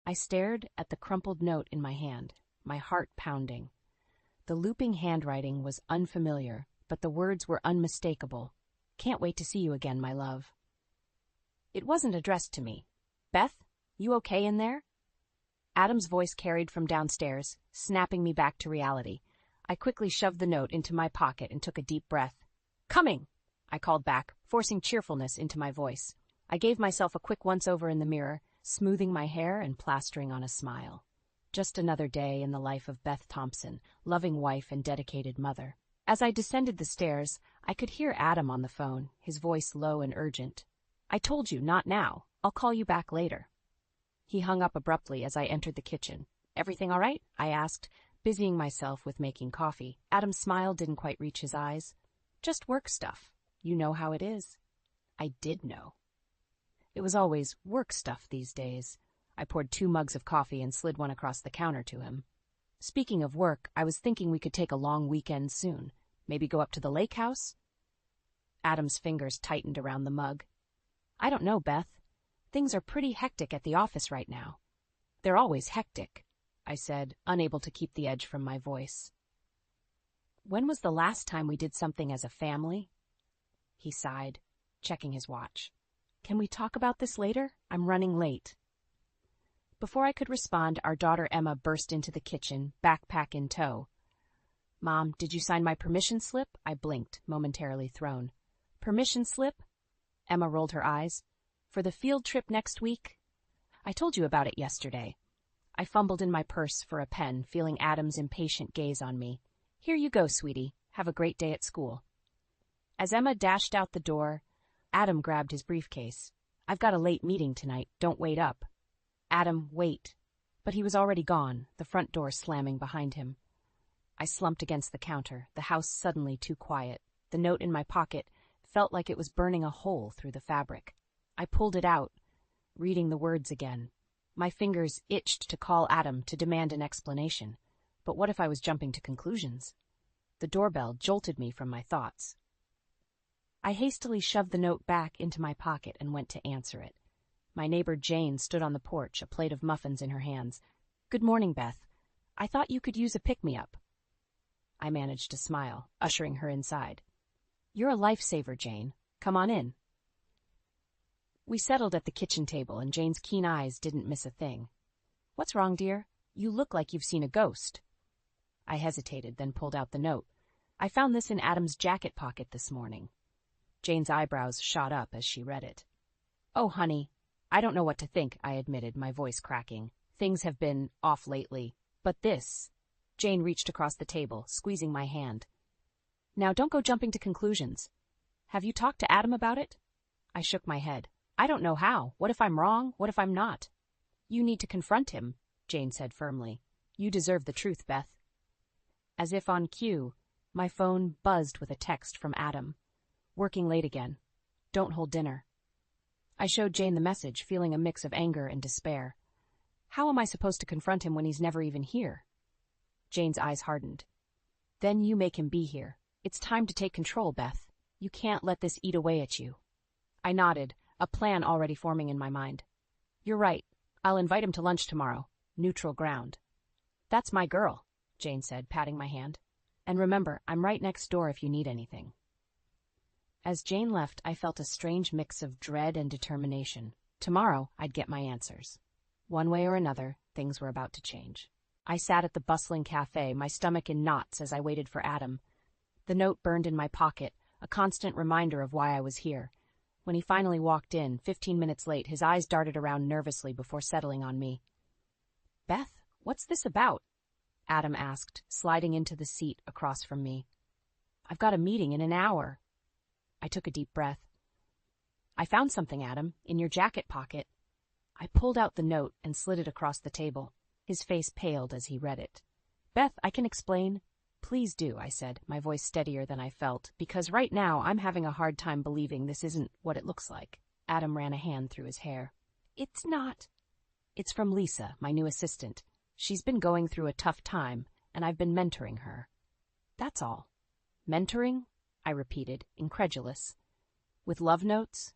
I stared at the crumpled note in my hand, my heart pounding. The looping handwriting was unfamiliar, but the words were unmistakable. "Can't wait to see you again, my love." It wasn't addressed to me. "Beth, you okay in there?" Adam's voice carried from downstairs, snapping me back to reality. I quickly shoved the note into my pocket and took a deep breath. "Coming!" I called back, forcing cheerfulness into my voice. I gave myself a quick once-over in the mirror, smoothing my hair and plastering on a smile. Just another day in the life of Beth Thompson, loving wife and dedicated mother. As I descended the stairs, I could hear Adam on the phone, his voice low and urgent. "I told you, not now. I'll call you back later." He hung up abruptly as I entered the kitchen. "Everything all right?" I asked, busying myself with making coffee. Adam's smile didn't quite reach his eyes. "Just work stuff. You know how it is." I did know. It was always work stuff these days. I poured 2 mugs of coffee and slid one across the counter to him. "Speaking of work, I was thinking we could take a long weekend soon. Maybe go up to the lake house?" Adam's fingers tightened around the mug. "I don't know, Beth. Things are pretty hectic at the office right now." "They're always hectic," I said, unable to keep the edge from my voice. "When was the last time we did something as a family?" He sighed, checking his watch. "Can we talk about this later? I'm running late." Before I could respond, our daughter Emma burst into the kitchen, backpack in tow. "Mom, did you sign my permission slip?" I blinked, momentarily thrown. "Permission slip?" Emma rolled her eyes. "For the field trip next week?" "I told you about it yesterday." I fumbled in my purse for a pen, feeling Adam's impatient gaze on me. "Here you go, sweetie. Have a great day at school." As Emma dashed out the door, Adam grabbed his briefcase. "I've got a late meeting tonight. Don't wait up." "Adam, wait." But he was already gone, the front door slamming behind him. I slumped against the counter, the house suddenly too quiet. The note in my pocket felt like it was burning a hole through the fabric. I pulled it out, reading the words again. My fingers itched to call Adam to demand an explanation. But what if I was jumping to conclusions? The doorbell jolted me from my thoughts. I hastily shoved the note back into my pocket and went to answer it. My neighbor Jane stood on the porch, a plate of muffins in her hands. "Good morning, Beth. I thought you could use a pick-me-up." I managed to smile, ushering her inside. "You're a lifesaver, Jane. Come on in." We settled at the kitchen table, and Jane's keen eyes didn't miss a thing. "What's wrong, dear? You look like you've seen a ghost." I hesitated, then pulled out the note. "I found this in Adam's jacket pocket this morning." Jane's eyebrows shot up as she read it. "Oh, honey, I don't know what to think," I admitted, my voice cracking. "Things have been off lately. But this..." Jane reached across the table, squeezing my hand. "Now don't go jumping to conclusions. Have you talked to Adam about it?" I shook my head. "I don't know how. What if I'm wrong? What if I'm not?" "You need to confront him," Jane said firmly. "You deserve the truth, Beth." As if on cue, my phone buzzed with a text from Adam. "Working late again. Don't hold dinner." I showed Jane the message, feeling a mix of anger and despair. How am I supposed to confront him when he's never even here? Jane's eyes hardened. "Then you make him be here. It's time to take control, Beth. You can't let this eat away at you." I nodded, a plan already forming in my mind. "You're right. I'll invite him to lunch tomorrow. Neutral ground." "That's my girl," Jane said, patting my hand. "And remember, I'm right next door if you need anything." As Jane left, I felt a strange mix of dread and determination. Tomorrow, I'd get my answers. One way or another, things were about to change. I sat at the bustling cafe, my stomach in knots as I waited for Adam. The note burned in my pocket, a constant reminder of why I was here. When he finally walked in, 15 minutes late, his eyes darted around nervously before settling on me. "Beth, what's this about?" Adam asked, sliding into the seat across from me. "I've got a meeting in an hour." I took a deep breath. "I found something, Adam, in your jacket pocket." I pulled out the note and slid it across the table. His face paled as he read it. "Beth, I can explain." "Please do," I said, my voice steadier than I felt, "because right now I'm having a hard time believing this isn't what it looks like." Adam ran a hand through his hair. "It's not." "It's from Lisa, my new assistant. She's been going through a tough time, and I've been mentoring her." "That's all." "Mentoring?" I repeated, incredulous. "With love notes?"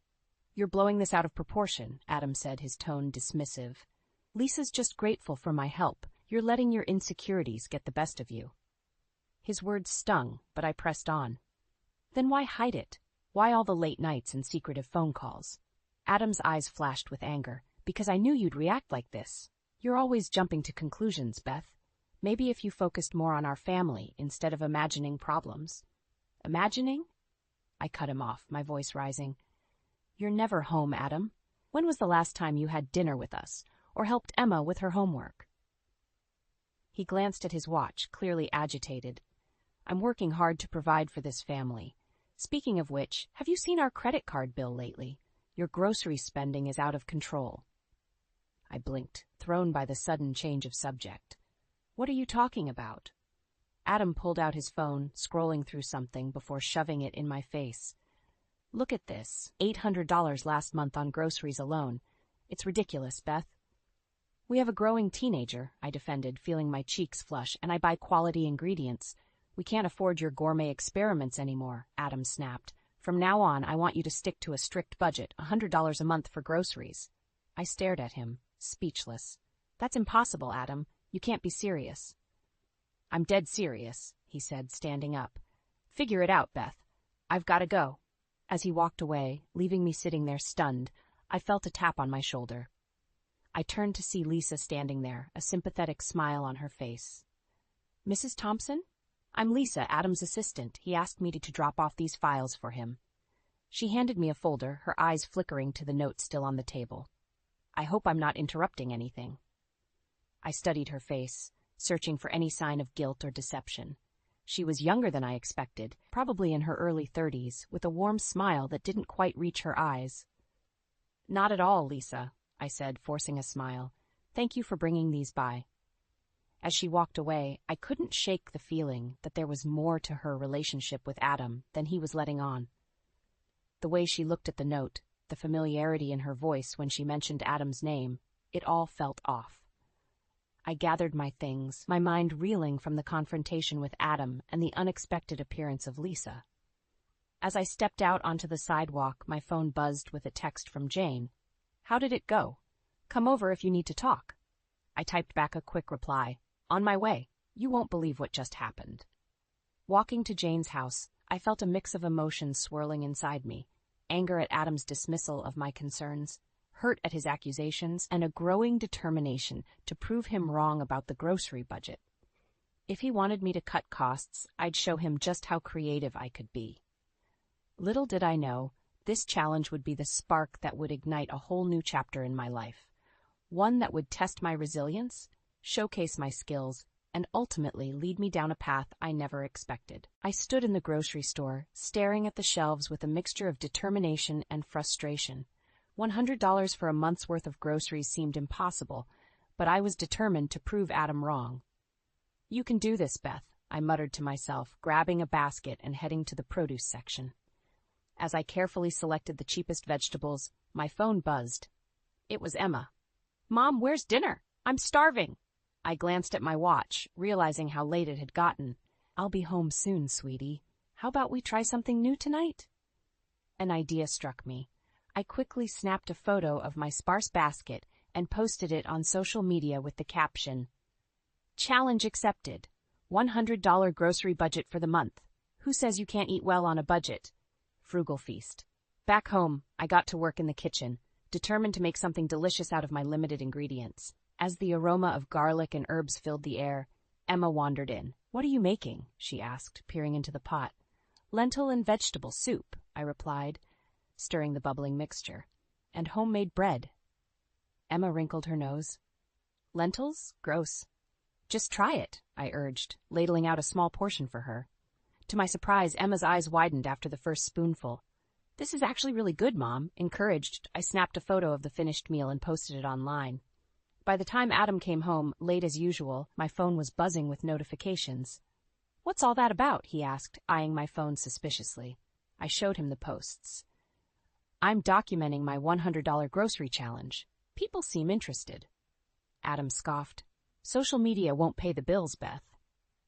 "You're blowing this out of proportion," Adam said, his tone dismissive. Lisa's just grateful for my help. You're letting your insecurities get the best of you. His words stung, but I pressed on. Then why hide it? Why all the late nights and secretive phone calls? Adam's eyes flashed with anger. Because I knew you'd react like this. You're always jumping to conclusions, Beth. Maybe if you focused more on our family instead of imagining problems. Imagining? I cut him off, my voice rising. You're never home, Adam. When was the last time you had dinner with us, or helped Emma with her homework? He glanced at his watch, clearly agitated. I'm working hard to provide for this family. Speaking of which, have you seen our credit card bill lately? Your grocery spending is out of control. I blinked, thrown by the sudden change of subject. What are you talking about? Adam pulled out his phone, scrolling through something before shoving it in my face. Look at this. $800 last month on groceries alone. It's ridiculous, Beth. We have a growing teenager, I defended, feeling my cheeks flush, and I buy quality ingredients. We can't afford your gourmet experiments anymore, Adam snapped. From now on, I want you to stick to a strict budget, $100 a month for groceries. I stared at him, speechless. That's impossible, Adam. You can't be serious. I'm dead serious, he said, standing up. Figure it out, Beth. I've got to go. As he walked away, leaving me sitting there stunned, I felt a tap on my shoulder. I turned to see Lisa standing there, a sympathetic smile on her face. Mrs. Thompson? I'm Lisa, Adam's assistant. He asked me to drop off these files for him. She handed me a folder, her eyes flickering to the note still on the table. I hope I'm not interrupting anything. I studied her face, searching for any sign of guilt or deception. She was younger than I expected, probably in her early 30s, with a warm smile that didn't quite reach her eyes. Not at all, Lisa, I said, forcing a smile. Thank you for bringing these by. As she walked away, I couldn't shake the feeling that there was more to her relationship with Adam than he was letting on. The way she looked at the note, the familiarity in her voice when she mentioned Adam's name, it all felt off. I gathered my things, my mind reeling from the confrontation with Adam and the unexpected appearance of Lisa. As I stepped out onto the sidewalk, my phone buzzed with a text from Jane. How did it go? Come over if you need to talk. I typed back a quick reply. On my way. You won't believe what just happened. Walking to Jane's house, I felt a mix of emotions swirling inside me. Anger at Adam's dismissal of my concerns, hurt at his accusations, and a growing determination to prove him wrong about the grocery budget. If he wanted me to cut costs, I'd show him just how creative I could be. Little did I know, this challenge would be the spark that would ignite a whole new chapter in my life. One that would test my resilience, showcase my skills, and ultimately lead me down a path I never expected. I stood in the grocery store, staring at the shelves with a mixture of determination and frustration. $100 for a month's worth of groceries seemed impossible, but I was determined to prove Adam wrong. You can do this, Beth, I muttered to myself, grabbing a basket and heading to the produce section. As I carefully selected the cheapest vegetables, my phone buzzed. It was Emma. Mom, where's dinner? I'm starving. I glanced at my watch, realizing how late it had gotten. I'll be home soon, sweetie. How about we try something new tonight? An idea struck me. I quickly snapped a photo of my sparse basket and posted it on social media with the caption, Challenge accepted. $100 grocery budget for the month. Who says you can't eat well on a budget? Frugal feast. Back home, I got to work in the kitchen, determined to make something delicious out of my limited ingredients. As the aroma of garlic and herbs filled the air, Emma wandered in. What are you making? She asked, peering into the pot. Lentil and vegetable soup, I replied, stirring the bubbling mixture. And homemade bread. Emma wrinkled her nose. Lentils? Gross. Just try it, I urged, ladling out a small portion for her. To my surprise, Emma's eyes widened after the first spoonful. This is actually really good, Mom. Encouraged, I snapped a photo of the finished meal and posted it online. By the time Adam came home, late as usual, my phone was buzzing with notifications. What's all that about? He asked, eyeing my phone suspiciously. I showed him the posts. I'm documenting my $100 grocery challenge. People seem interested. Adam scoffed. Social media won't pay the bills, Beth.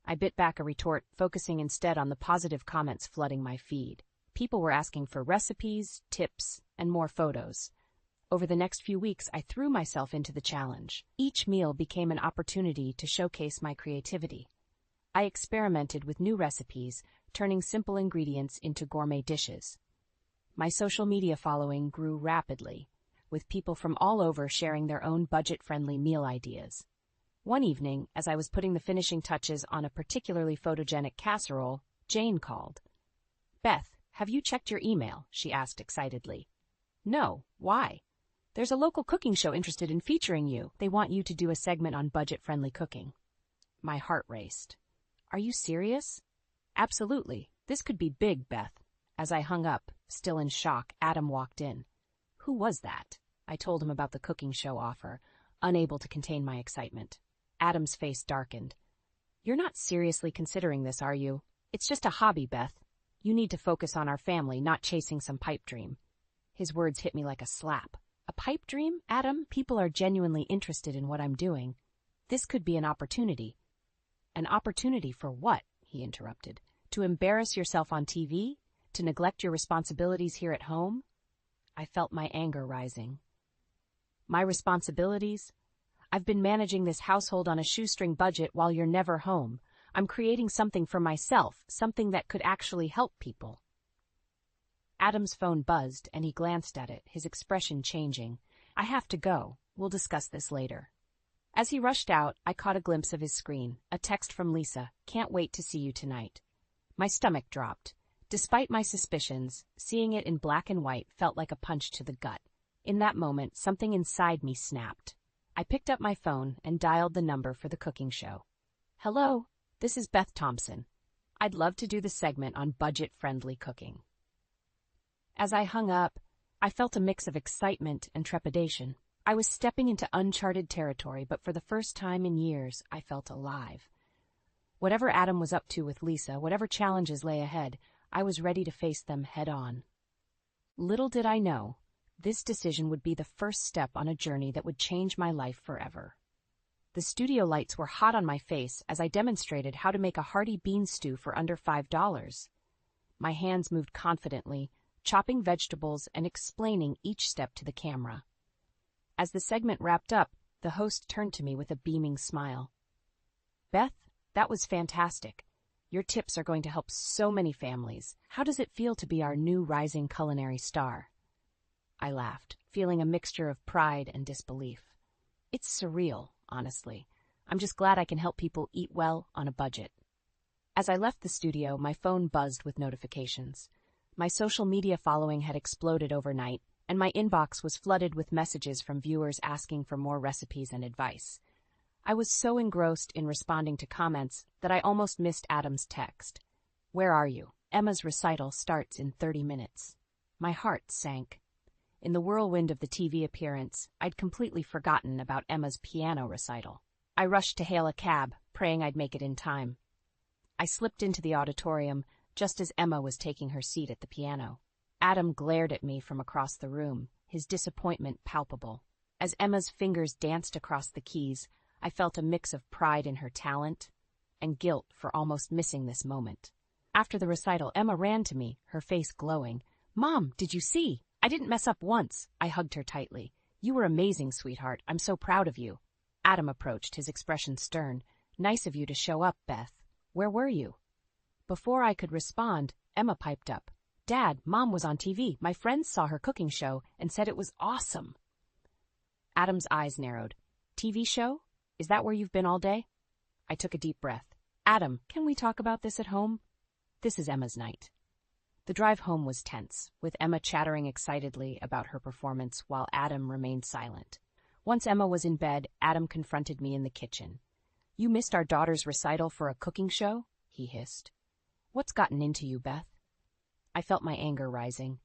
I bit back a retort, focusing instead on the positive comments flooding my feed. People were asking for recipes, tips, and more photos. Over the next few weeks, I threw myself into the challenge. Each meal became an opportunity to showcase my creativity. I experimented with new recipes, turning simple ingredients into gourmet dishes. My social media following grew rapidly, with people from all over sharing their own budget-friendly meal ideas. One evening, as I was putting the finishing touches on a particularly photogenic casserole, Jane called. "Beth, have you checked your email?" she asked excitedly. "No, why?" "There's a local cooking show interested in featuring you. They want you to do a segment on budget-friendly cooking." My heart raced. "Are you serious?" "Absolutely. This could be big, Beth." As I hung up, still in shock, Adam walked in. "Who was that?" I told him about the cooking show offer, unable to contain my excitement. Adam's face darkened. "You're not seriously considering this, are you? It's just a hobby, Beth. You need to focus on our family, not chasing some pipe dream." His words hit me like a slap. "A pipe dream, Adam? People are genuinely interested in what I'm doing. This could be an opportunity." "An opportunity for what?" he interrupted. "To embarrass yourself on TV? To neglect your responsibilities here at home?" I felt my anger rising. "My responsibilities? I've been managing this household on a shoestring budget while you're never home. I'm creating something for myself, something that could actually help people." Adam's phone buzzed, and he glanced at it, his expression changing. "I have to go. We'll discuss this later." As he rushed out, I caught a glimpse of his screen, a text from Lisa, "Can't wait to see you tonight." My stomach dropped. Despite my suspicions, seeing it in black and white felt like a punch to the gut. In that moment, something inside me snapped. I picked up my phone and dialed the number for the cooking show. "Hello, this is Beth Thompson. I'd love to do the segment on budget-friendly cooking." As I hung up, I felt a mix of excitement and trepidation. I was stepping into uncharted territory, but for the first time in years, I felt alive. Whatever Adam was up to with Lisa, whatever challenges lay ahead, I was ready to face them head-on. Little did I know, this decision would be the first step on a journey that would change my life forever. The studio lights were hot on my face as I demonstrated how to make a hearty bean stew for under $5. My hands moved confidently, chopping vegetables and explaining each step to the camera. As the segment wrapped up, the host turned to me with a beaming smile. "Beth, that was fantastic. Your tips are going to help so many families. How does it feel to be our new rising culinary star?" I laughed, feeling a mixture of pride and disbelief. It's surreal, honestly. I'm just glad I can help people eat well on a budget. As I left the studio, my phone buzzed with notifications. My social media following had exploded overnight, and my inbox was flooded with messages from viewers asking for more recipes and advice. I was so engrossed in responding to comments that I almost missed Adam's text. "Where are you? Emma's recital starts in 30 minutes." My heart sank. In the whirlwind of the TV appearance, I'd completely forgotten about Emma's piano recital. I rushed to hail a cab, praying I'd make it in time. I slipped into the auditorium just as Emma was taking her seat at the piano. Adam glared at me from across the room, his disappointment palpable. As Emma's fingers danced across the keys, I felt a mix of pride in her talent and guilt for almost missing this moment. After the recital, Emma ran to me, her face glowing. "Mom, did you see? I didn't mess up once." I hugged her tightly. "You were amazing, sweetheart. I'm so proud of you." Adam approached, his expression stern. "Nice of you to show up, Beth. Where were you?" Before I could respond, Emma piped up. "Dad, Mom was on TV. My friends saw her cooking show and said it was awesome." Adam's eyes narrowed. "TV show? Is that where you've been all day?" I took a deep breath. "Adam, can we talk about this at home? This is Emma's night." The drive home was tense, with Emma chattering excitedly about her performance while Adam remained silent. Once Emma was in bed, Adam confronted me in the kitchen. "You missed our daughter's recital for a cooking show?" he hissed. "What's gotten into you, Beth?" I felt my anger rising.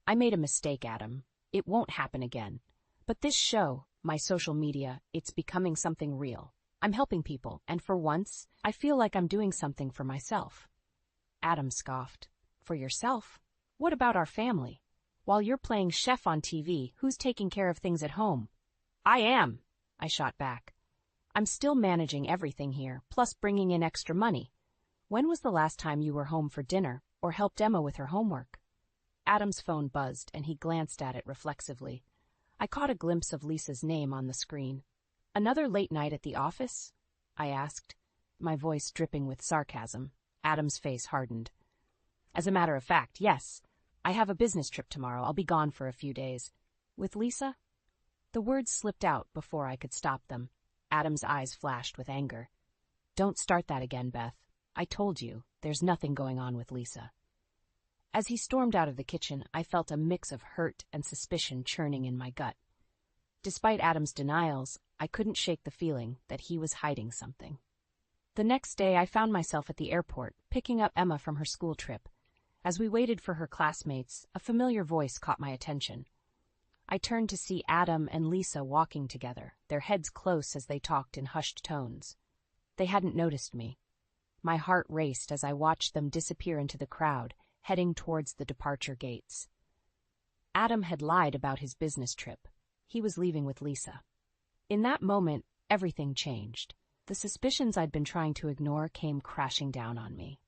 "I made a mistake, Adam. It won't happen again. But this show, my social media, it's becoming something real. I'm helping people, and for once, I feel like I'm doing something for myself." Adam scoffed. "For yourself? What about our family? While you're playing chef on TV, who's taking care of things at home?" "I am," I shot back. "I'm still managing everything here, plus bringing in extra money. When was the last time you were home for dinner, or helped Emma with her homework?" Adam's phone buzzed, and he glanced at it reflexively. I caught a glimpse of Lisa's name on the screen. "Another late night at the office?" I asked, my voice dripping with sarcasm. Adam's face hardened. "As a matter of fact, yes. I have a business trip tomorrow. I'll be gone for a few days." "With Lisa?" The words slipped out before I could stop them. Adam's eyes flashed with anger. "Don't start that again, Beth. I told you, there's nothing going on with Lisa." As he stormed out of the kitchen, I felt a mix of hurt and suspicion churning in my gut. Despite Adam's denials, I couldn't shake the feeling that he was hiding something. The next day, I found myself at the airport, picking up Emma from her school trip. As we waited for her classmates, a familiar voice caught my attention. I turned to see Adam and Lisa walking together, their heads close as they talked in hushed tones. They hadn't noticed me. My heart raced as I watched them disappear into the crowd, heading towards the departure gates. Adam had lied about his business trip. He was leaving with Lisa. In that moment, everything changed. The suspicions I'd been trying to ignore came crashing down on me.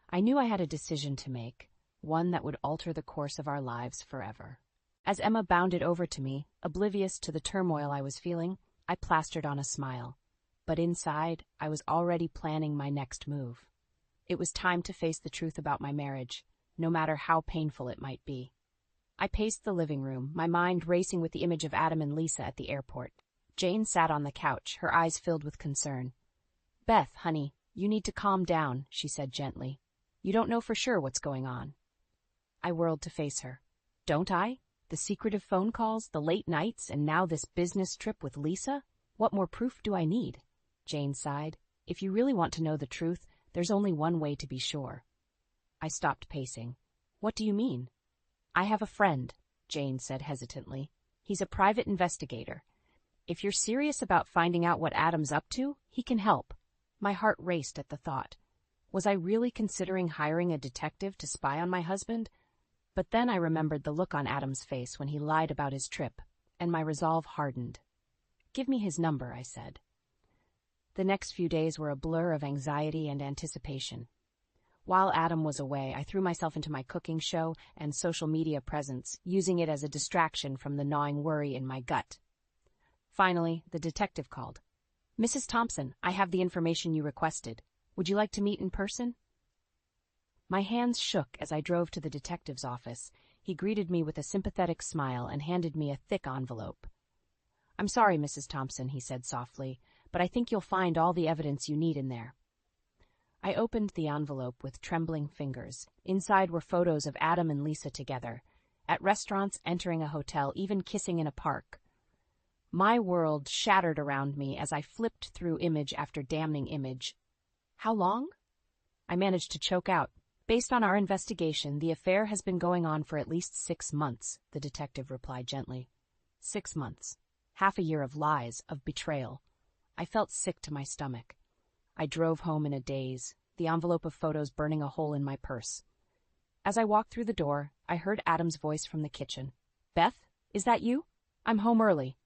I knew I had a decision to make, one that would alter the course of our lives forever. As Emma bounded over to me, oblivious to the turmoil I was feeling, I plastered on a smile. But inside, I was already planning my next move. It was time to face the truth about my marriage, no matter how painful it might be. I paced the living room, my mind racing with the image of Adam and Lisa at the airport. Jane sat on the couch, her eyes filled with concern. "Beth, honey, you need to calm down," she said gently. "You don't know for sure what's going on." I whirled to face her. "Don't I? The secretive phone calls, the late nights, and now this business trip with Lisa? What more proof do I need?" Jane sighed. "If you really want to know the truth, there's only one way to be sure." I stopped pacing. "What do you mean?" "I have a friend," Jane said hesitantly. "He's a private investigator. If you're serious about finding out what Adam's up to, he can help." My heart raced at the thought. Was I really considering hiring a detective to spy on my husband? But then I remembered the look on Adam's face when he lied about his trip, and my resolve hardened. "Give me his number," I said. The next few days were a blur of anxiety and anticipation. While Adam was away, I threw myself into my cooking show and social media presence, using it as a distraction from the gnawing worry in my gut. Finally, the detective called. "Mrs. Thompson, I have the information you requested. Would you like to meet in person?" My hands shook as I drove to the detective's office. He greeted me with a sympathetic smile and handed me a thick envelope. "I'm sorry, Mrs. Thompson," he said softly, "but I think you'll find all the evidence you need in there." I opened the envelope with trembling fingers. Inside were photos of Adam and Lisa together, at restaurants, entering a hotel, even kissing in a park. My world shattered around me as I flipped through image after damning image. "How long?" I managed to choke out. "Based on our investigation, the affair has been going on for at least 6 months, the detective replied gently. 6 months. Half a year of lies, of betrayal. I felt sick to my stomach. I drove home in a daze, the envelope of photos burning a hole in my purse. As I walked through the door, I heard Adam's voice from the kitchen. "Beth, is that you? I'm home early."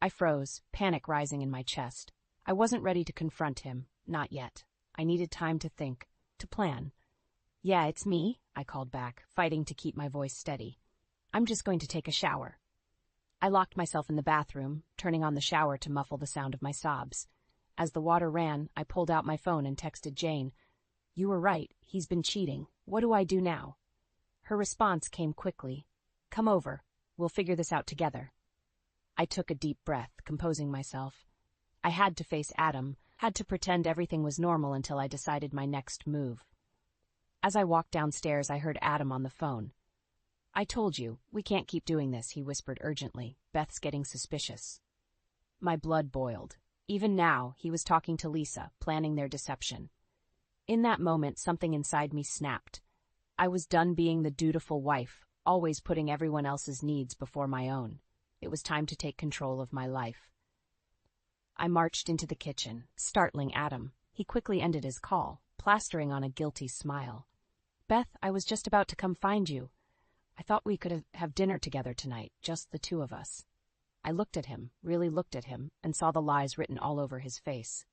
I froze, panic rising in my chest. I wasn't ready to confront him, not yet. I needed time to think, to plan. "Yeah, it's me," I called back, fighting to keep my voice steady. "I'm just going to take a shower." I locked myself in the bathroom, turning on the shower to muffle the sound of my sobs. As the water ran, I pulled out my phone and texted Jane. "You were right, he's been cheating. What do I do now?" Her response came quickly. "Come over. We'll figure this out together." I took a deep breath, composing myself. I had to face Adam, had to pretend everything was normal until I decided my next move. As I walked downstairs, I heard Adam on the phone. "I told you, we can't keep doing this," he whispered urgently. "Beth's getting suspicious." My blood boiled. Even now, he was talking to Lisa, planning their deception. In that moment, something inside me snapped. I was done being the dutiful wife, always putting everyone else's needs before my own. It was time to take control of my life. I marched into the kitchen, startling Adam. He quickly ended his call, plastering on a guilty smile. "Beth, I was just about to come find you. I thought we could have dinner together tonight, just the two of us." I looked at him, really looked at him, and saw the lies written all over his face.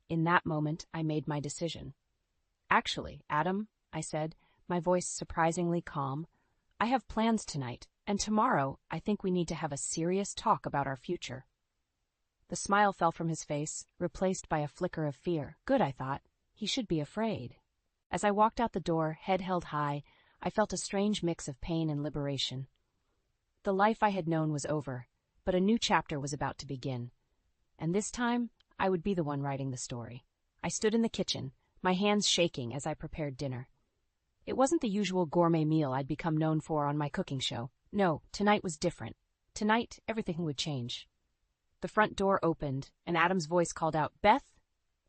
In that moment, I made my decision. "Actually, Adam," I said, my voice surprisingly calm, "I have plans tonight. And tomorrow, I think we need to have a serious talk about our future. The smile fell from his face, replaced by a flicker of fear. Good, I thought. He should be afraid. As I walked out the door, head held high, I felt a strange mix of pain and liberation. The life I had known was over, but a new chapter was about to begin. And this time, I would be the one writing the story. I stood in the kitchen, my hands shaking as I prepared dinner. It wasn't the usual gourmet meal I'd become known for on my cooking show. No, tonight was different. Tonight, everything would change. The front door opened, and Adam's voice called out, "Beth,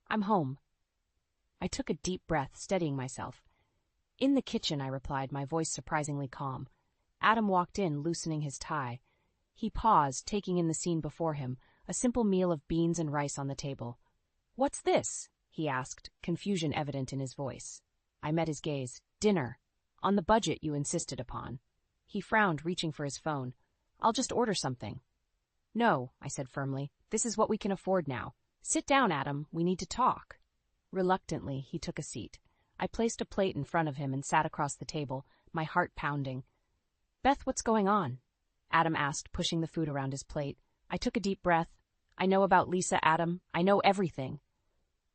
I'm home." I took a deep breath, steadying myself. "In the kitchen," I replied, my voice surprisingly calm. Adam walked in, loosening his tie. He paused, taking in the scene before him, a simple meal of beans and rice on the table. "What's this?" he asked, confusion evident in his voice. I met his gaze. "Dinner. On the budget you insisted upon." He frowned, reaching for his phone. "I'll just order something." "No," I said firmly. "This is what we can afford now. Sit down, Adam. We need to talk." Reluctantly, he took a seat. I placed a plate in front of him and sat across the table, my heart pounding. "Beth, what's going on?" Adam asked, pushing the food around his plate. I took a deep breath. "I know about Lisa, Adam. I know everything."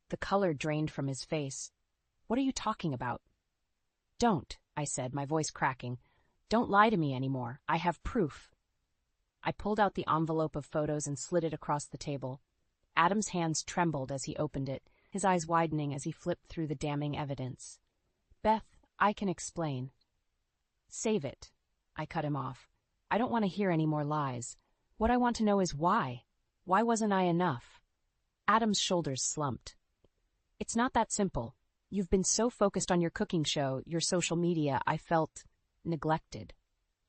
The color drained from his face. "What are you talking about?" "Don't," I said, my voice cracking. "Don't lie to me anymore. I have proof." I pulled out the envelope of photos and slid it across the table. Adam's hands trembled as he opened it, his eyes widening as he flipped through the damning evidence. "Beth, I can explain." "Save it." I cut him off. "I don't want to hear any more lies. What I want to know is why. Why wasn't I enough?" Adam's shoulders slumped. "It's not that simple. You've been so focused on your cooking show, your social media, I felt neglected."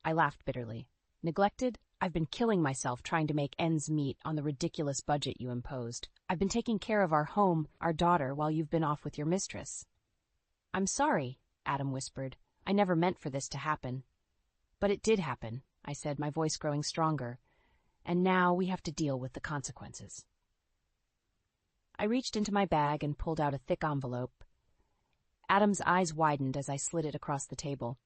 I laughed bitterly. "Neglected? I've been killing myself trying to make ends meet on the ridiculous budget you imposed. I've been taking care of our home, our daughter, while you've been off with your mistress." "I'm sorry," Adam whispered. "I never meant for this to happen." "But it did happen," I said, my voice growing stronger. "And now we have to deal with the consequences." I reached into my bag and pulled out a thick envelope. Adam's eyes widened as I slid it across the table.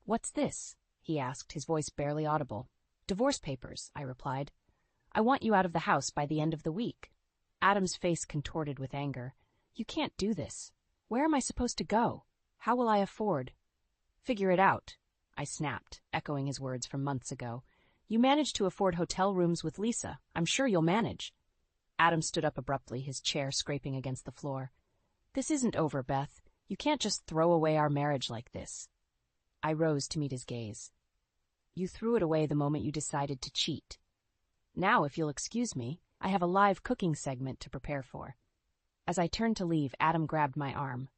"What's this?" he asked, his voice barely audible. "Divorce papers," I replied. "I want you out of the house by the end of the week." Adam's face contorted with anger. "You can't do this. Where am I supposed to go? How will I afford?" "Figure it out," I snapped, echoing his words from months ago. "You managed to afford hotel rooms with Lisa. I'm sure you'll manage." Adam stood up abruptly, his chair scraping against the floor. "This isn't over, Beth. You can't just throw away our marriage like this." I rose to meet his gaze. "You threw it away the moment you decided to cheat. Now, if you'll excuse me, I have a live cooking segment to prepare for." As I turned to leave, Adam grabbed my arm.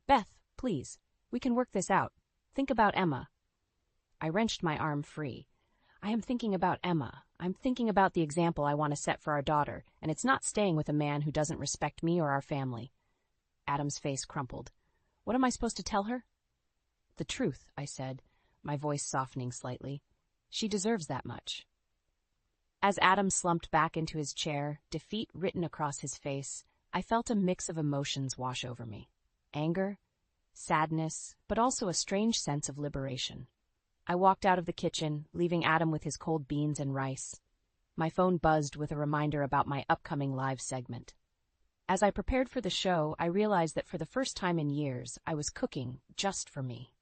"Beth, please, we can work this out. Think about Emma." I wrenched my arm free. "I am thinking about Emma. I'm thinking about the example I want to set for our daughter, and it's not staying with a man who doesn't respect me or our family." Adam's face crumpled. "What am I supposed to tell her?" "The truth," I said, my voice softening slightly. "She deserves that much." As Adam slumped back into his chair, defeat written across his face, I felt a mix of emotions wash over me. Anger, sadness, but also a strange sense of liberation. I walked out of the kitchen, leaving Adam with his cold beans and rice. My phone buzzed with a reminder about my upcoming live segment. As I prepared for the show, I realized that for the first time in years, I was cooking just for me.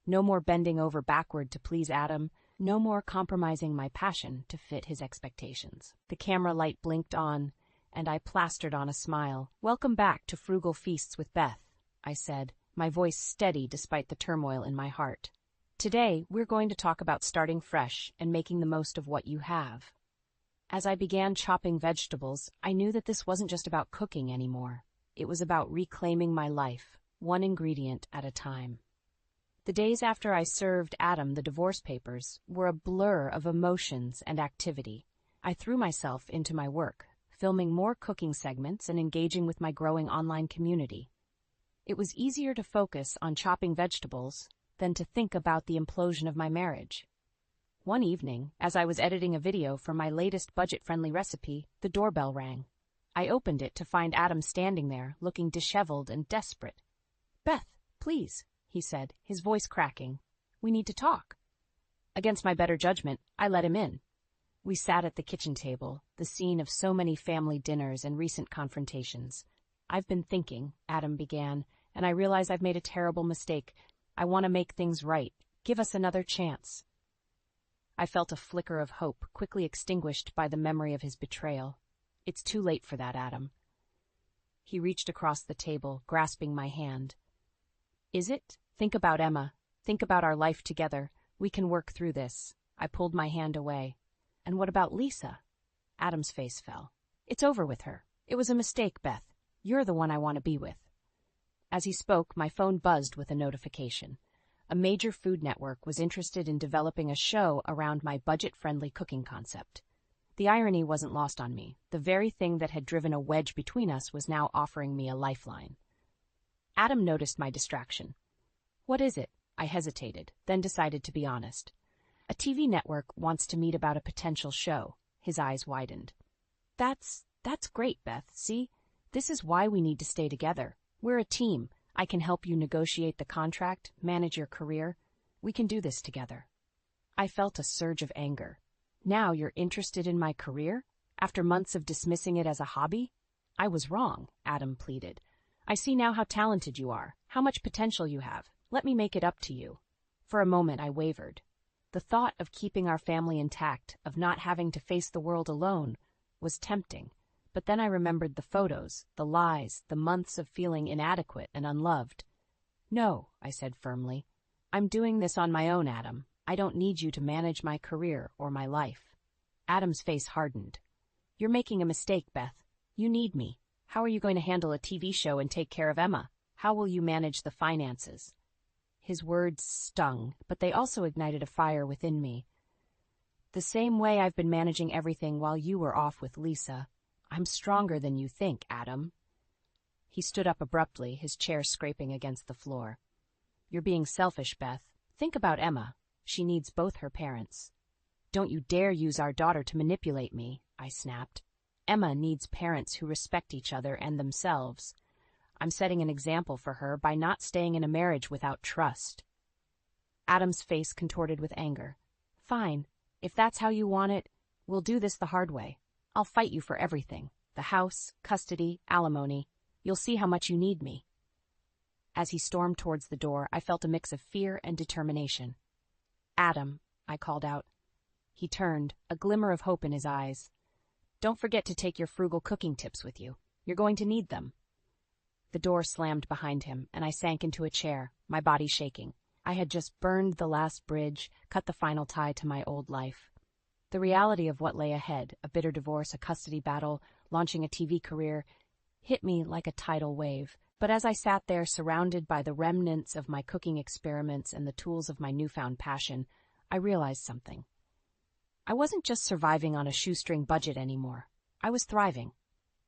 No more bending over backward to please Adam, no more compromising my passion to fit his expectations. The camera light blinked on, and I plastered on a smile. "Welcome back to Frugal Feasts with Beth," I said, my voice steady despite the turmoil in my heart. "Today, we're going to talk about starting fresh and making the most of what you have." As I began chopping vegetables, I knew that this wasn't just about cooking anymore. It was about reclaiming my life, one ingredient at a time. The days after I served Adam the divorce papers were a blur of emotions and activity. I threw myself into my work, filming more cooking segments and engaging with my growing online community. It was easier to focus on chopping vegetables than to think about the implosion of my marriage. One evening, as I was editing a video for my latest budget-friendly recipe, the doorbell rang. I opened it to find Adam standing there, looking disheveled and desperate. "Beth, please," he said, his voice cracking. "We need to talk." Against my better judgment, I let him in. We sat at the kitchen table, the scene of so many family dinners and recent confrontations. "I've been thinking," Adam began, "and I realize I've made a terrible mistake. I want to make things right. Give us another chance." I felt a flicker of hope, quickly extinguished by the memory of his betrayal. "It's too late for that, Adam." He reached across the table, grasping my hand. "Is it? Think about Emma. Think about our life together. We can work through this." I pulled my hand away. "And what about Lisa?" Adam's face fell. "It's over with her. It was a mistake, Beth. You're the one I want to be with." As he spoke, my phone buzzed with a notification. A major food network was interested in developing a show around my budget-friendly cooking concept. The irony wasn't lost on me. The very thing that had driven a wedge between us was now offering me a lifeline. Adam noticed my distraction. "What is it?" I hesitated, then decided to be honest. "A TV network wants to meet about a potential show." His eyes widened. That's great, Beth. See? This is why we need to stay together. We're a team. I can help you negotiate the contract, manage your career. We can do this together." I felt a surge of anger. "Now you're interested in my career? After months of dismissing it as a hobby?" "I was wrong," Adam pleaded. "I see now how talented you are, how much potential you have. Let me make it up to you." For a moment I wavered. The thought of keeping our family intact, of not having to face the world alone, was tempting. But then I remembered the photos, the lies, the months of feeling inadequate and unloved. "No," I said firmly. "I'm doing this on my own, Adam. I don't need you to manage my career or my life." Adam's face hardened. "You're making a mistake, Beth. You need me. How are you going to handle a TV show and take care of Emma? How will you manage the finances?" His words stung, but they also ignited a fire within me. "The same way I've been managing everything while you were off with Lisa. I'm stronger than you think, Adam." He stood up abruptly, his chair scraping against the floor. "You're being selfish, Beth. Think about Emma. She needs both her parents." "Don't you dare use our daughter to manipulate me," I snapped. "Emma needs parents who respect each other and themselves. I'm setting an example for her by not staying in a marriage without trust." Adam's face contorted with anger. "Fine. If that's how you want it, we'll do this the hard way. I'll fight you for everything. The house, custody, alimony. You'll see how much you need me." As he stormed towards the door, I felt a mix of fear and determination. "Adam," I called out. He turned, a glimmer of hope in his eyes. "Don't forget to take your frugal cooking tips with you. You're going to need them." The door slammed behind him, and I sank into a chair, my body shaking. I had just burned the last bridge, cut the final tie to my old life. The reality of what lay ahead, a bitter divorce, a custody battle, launching a TV career, hit me like a tidal wave. But as I sat there surrounded by the remnants of my cooking experiments and the tools of my newfound passion, I realized something. I wasn't just surviving on a shoestring budget anymore. I was thriving.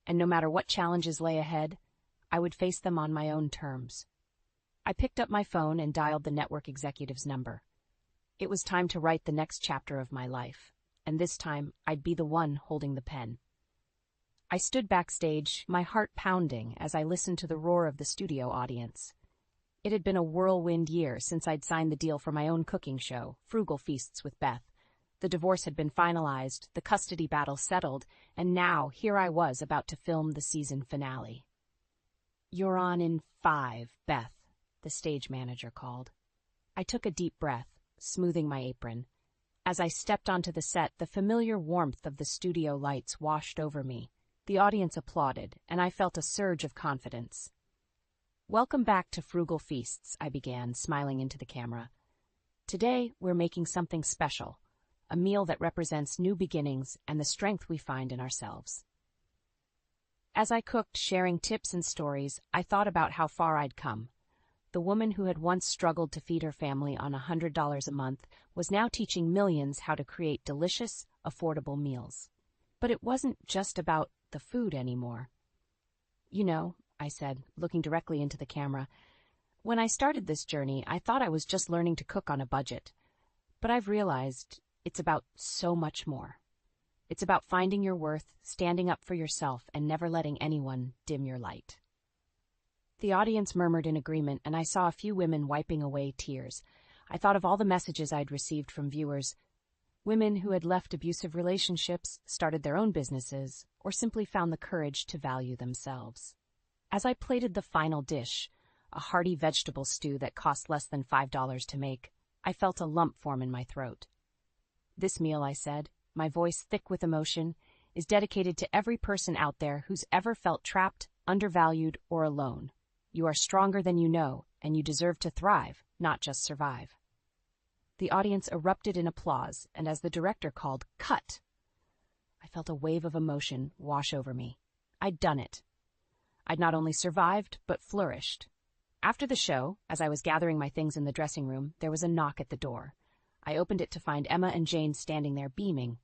And no matter what challenges lay ahead, I would face them on my own terms. I picked up my phone and dialed the network executive's number. It was time to write the next chapter of my life, and this time I'd be the one holding the pen. I stood backstage, my heart pounding as I listened to the roar of the studio audience. It had been a whirlwind year since I'd signed the deal for my own cooking show, Frugal Feasts with Beth. The divorce had been finalized, the custody battle settled, and now here I was about to film the season finale. "You're on in 5, Beth," the stage manager called. I took a deep breath, smoothing my apron. As I stepped onto the set, the familiar warmth of the studio lights washed over me. The audience applauded, and I felt a surge of confidence. "Welcome back to Frugal Feasts," I began, smiling into the camera. "Today, we're making something special, a meal that represents new beginnings and the strength we find in ourselves." As I cooked, sharing tips and stories, I thought about how far I'd come. The woman who had once struggled to feed her family on $100 a month was now teaching millions how to create delicious, affordable meals. But it wasn't just about the food anymore. "You know," I said, looking directly into the camera, "when I started this journey, I thought I was just learning to cook on a budget. But I've realized it's about so much more. It's about finding your worth, standing up for yourself, and never letting anyone dim your light." The audience murmured in agreement, and I saw a few women wiping away tears. I thought of all the messages I'd received from viewers, women who had left abusive relationships, started their own businesses, or simply found the courage to value themselves. As I plated the final dish, a hearty vegetable stew that cost less than $5 to make, I felt a lump form in my throat. This meal, I said, my voice thick with emotion, is dedicated to every person out there who's ever felt trapped, undervalued, or alone. You are stronger than you know, and you deserve to thrive, not just survive. The audience erupted in applause, and as the director called, "Cut!" I felt a wave of emotion wash over me. I'd done it. I'd not only survived, but flourished. After the show, as I was gathering my things in the dressing room, there was a knock at the door. I opened it to find Emma and Jane standing there beaming.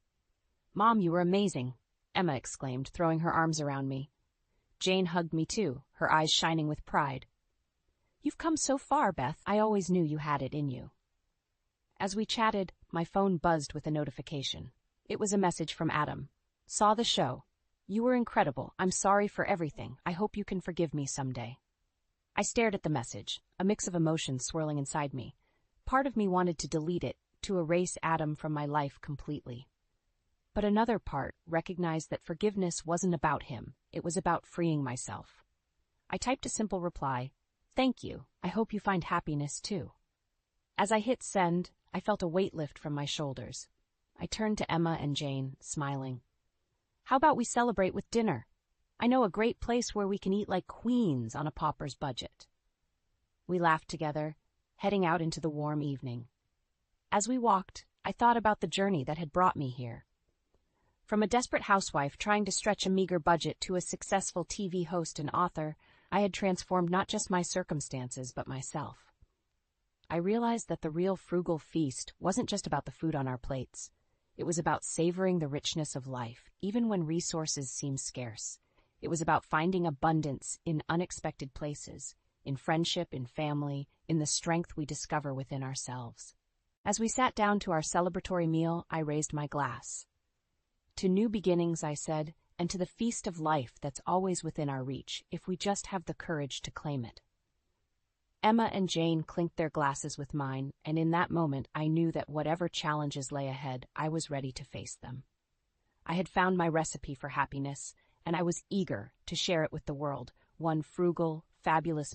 "Mom, you were amazing," Emma exclaimed, throwing her arms around me. Jane hugged me too, her eyes shining with pride. "You've come so far, Beth. I always knew you had it in you." As we chatted, my phone buzzed with a notification. It was a message from Adam. "Saw the show. You were incredible. I'm sorry for everything. I hope you can forgive me someday." I stared at the message, a mix of emotions swirling inside me. Part of me wanted to delete it, to erase Adam from my life completely. But another part recognized that forgiveness wasn't about him. It was about freeing myself. I typed a simple reply, "Thank you. I hope you find happiness too." As I hit send, I felt a weight lift from my shoulders. I turned to Emma and Jane, smiling. "How about we celebrate with dinner? I know a great place where we can eat like queens on a pauper's budget." We laughed together, heading out into the warm evening. As we walked, I thought about the journey that had brought me here. From a desperate housewife trying to stretch a meager budget to a successful TV host and author, I had transformed not just my circumstances, but myself. I realized that the real frugal feast wasn't just about the food on our plates. It was about savoring the richness of life, even when resources seem scarce. It was about finding abundance in unexpected places, in friendship, in family, in the strength we discover within ourselves. As we sat down to our celebratory meal, I raised my glass. "To new beginnings," I said, "and to the feast of life that's always within our reach, if we just have the courage to claim it." Emma and Jane clinked their glasses with mine, and in that moment I knew that whatever challenges lay ahead, I was ready to face them. I had found my recipe for happiness, and I was eager to share it with the world, one frugal, fabulous